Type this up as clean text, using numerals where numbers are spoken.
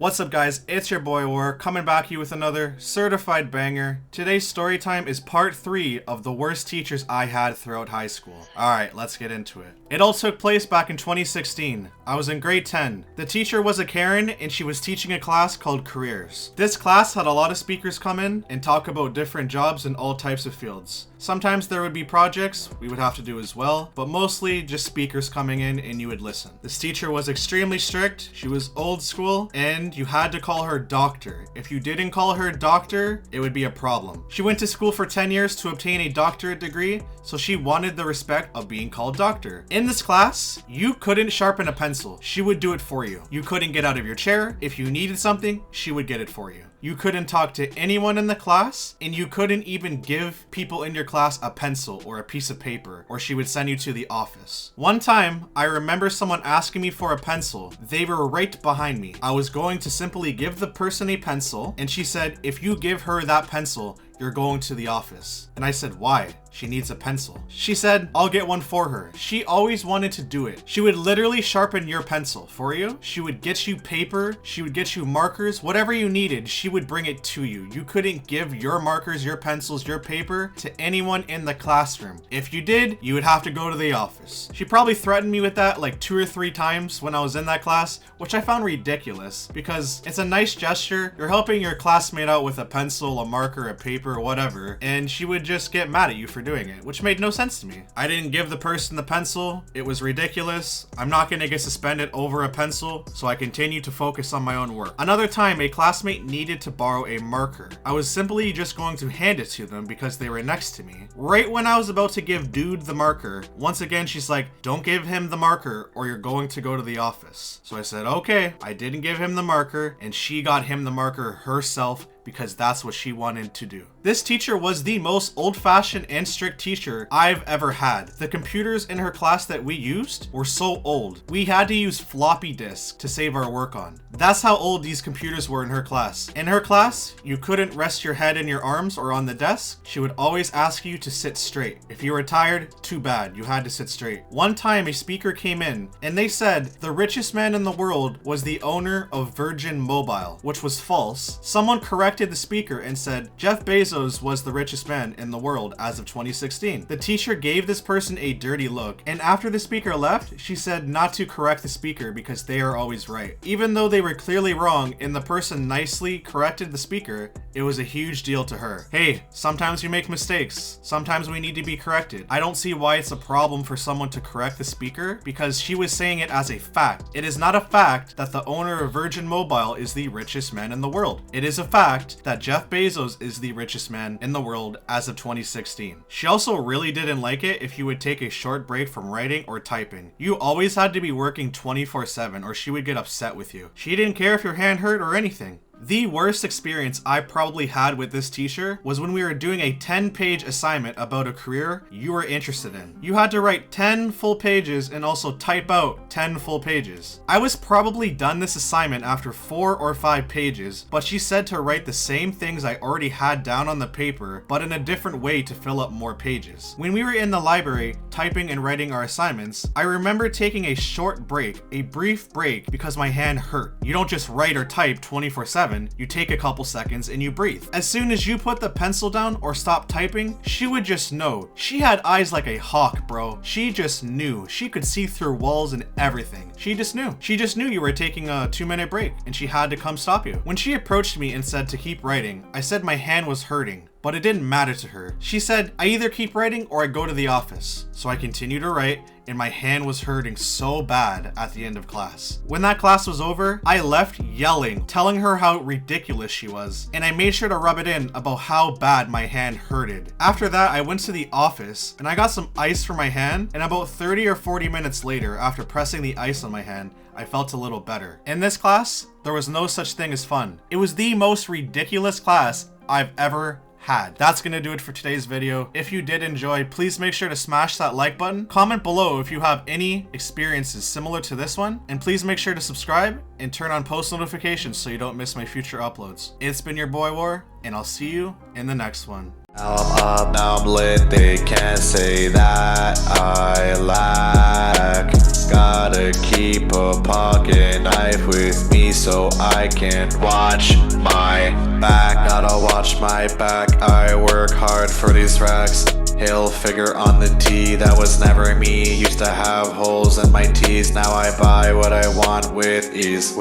What's up guys, it's your boy War, coming back to you with another certified banger. Today's story time is part 3 of the worst teachers I had throughout high school. Alright, let's get into it. It all took place back in 2016. I was in grade 10. The teacher was a Karen and she was teaching a class called Careers. This class had a lot of speakers come in and talk about different jobs in all types of fields. Sometimes there would be projects we would have to do as well, but mostly just speakers coming in and you would listen. This teacher was extremely strict, she was old school, and you had to call her doctor. If you didn't call her doctor, it would be a problem. She went to school for 10 years to obtain a doctorate degree, so she wanted the respect of being called doctor. In this class, you couldn't sharpen a pencil. She would do it for you. You couldn't get out of your chair. If you needed something, she would get it for you. You couldn't talk to anyone in the class, and you couldn't even give people in your class a pencil or a piece of paper, or she would send you to the office. One time, I remember someone asking me for a pencil. They were right behind me. I was going to simply give the person a pencil, and she said, if you give her that pencil, you're going to the office. And I said, why? She needs a pencil. She said, I'll get one for her. She always wanted to do it. She would literally sharpen your pencil for you. She would get you paper. She would get you markers. Whatever you needed, she would bring it to you. You couldn't give your markers, your pencils, your paper to anyone in the classroom. If you did, you would have to go to the office. She probably threatened me with that like 2 or 3 times when I was in that class, which I found ridiculous because it's a nice gesture. You're helping your classmate out with a pencil, a marker, a paper, or whatever, and she would just get mad at you for doing it, which made no sense to me. I didn't give the person the pencil. It was ridiculous. I'm not gonna get suspended over a pencil, so I continued to focus on my own work. Another time, a classmate needed to borrow a marker. I was simply just going to hand it to them because they were next to me. Right when I was about to give dude the marker, once again she's like, don't give him the marker or you're going to go to the office. So I said, okay. I didn't give him the marker, and she got him the marker herself because that's what she wanted to do. This teacher was the most old-fashioned and strict teacher I've ever had. The computers in her class that we used were so old. We had to use floppy disks to save our work on. That's how old these computers were in her class. In her class, you couldn't rest your head in your arms or on the desk. She would always ask you to sit straight. If you were tired, too bad, you had to sit straight. One time, a speaker came in and they said the richest man in the world was the owner of Virgin Mobile, which was false. Someone corrected the speaker and said Jeff Bezos was the richest man in the world as of 2016. The teacher gave this person a dirty look, and after the speaker left, she said not to correct the speaker because they are always right. Even though they were clearly wrong and the person nicely corrected the speaker, it was a huge deal to her. Hey, sometimes we make mistakes. Sometimes we need to be corrected. I don't see why it's a problem for someone to correct the speaker because she was saying it as a fact. It is not a fact that the owner of Virgin Mobile is the richest man in the world. It is a fact that Jeff Bezos is the richest man in the world as of 2016. She also really didn't like it if you would take a short break from writing or typing. You always had to be working 24/7 or she would get upset with you. She didn't care if your hand hurt or anything. The worst experience I probably had with this teacher was when we were doing a 10-page assignment about a career you were interested in. You had to write 10 full pages and also type out 10 full pages. I was probably done this assignment after 4 or 5 pages, but she said to write the same things I already had down on the paper, but in a different way to fill up more pages. When we were in the library typing and writing our assignments, I remember taking a short break, a brief break, because my hand hurt. You don't just write or type 24/7. You take a couple seconds and you breathe. As soon as you put the pencil down or stop typing, she would just know. She had eyes like a hawk, bro. She just knew. She could see through walls and everything. She just knew. She just knew you were taking a 2-minute break and she had to come stop you. When she approached me and said to keep writing, I said my hand was hurting, but it didn't matter to her. She said, I either keep writing or I go to the office. So I continued to write, and my hand was hurting so bad at the end of class. When that class was over, I left yelling, telling her how ridiculous she was, and I made sure to rub it in about how bad my hand hurted. After that, I went to the office and I got some ice for my hand, and about 30 or 40 minutes later, after pressing the ice on my hand, I felt a little better. In this class, there was no such thing as fun. It was the most ridiculous class I've ever had. That's gonna do it for today's video. If you did enjoy, please make sure to smash that like button. Comment below if you have any experiences similar to this one, and please make sure to subscribe and turn on post notifications so you don't miss my future uploads. It's been your boy War, and I'll see you in the next one. Now I'm up, now I'm lit, they can't say that I lack. Gotta keep a pocket knife with me so I can watch my back. Gotta watch my back, I work hard for these racks. Hill figure on the T, that was never me. Used to have holes in my tees, now I buy what I want with ease.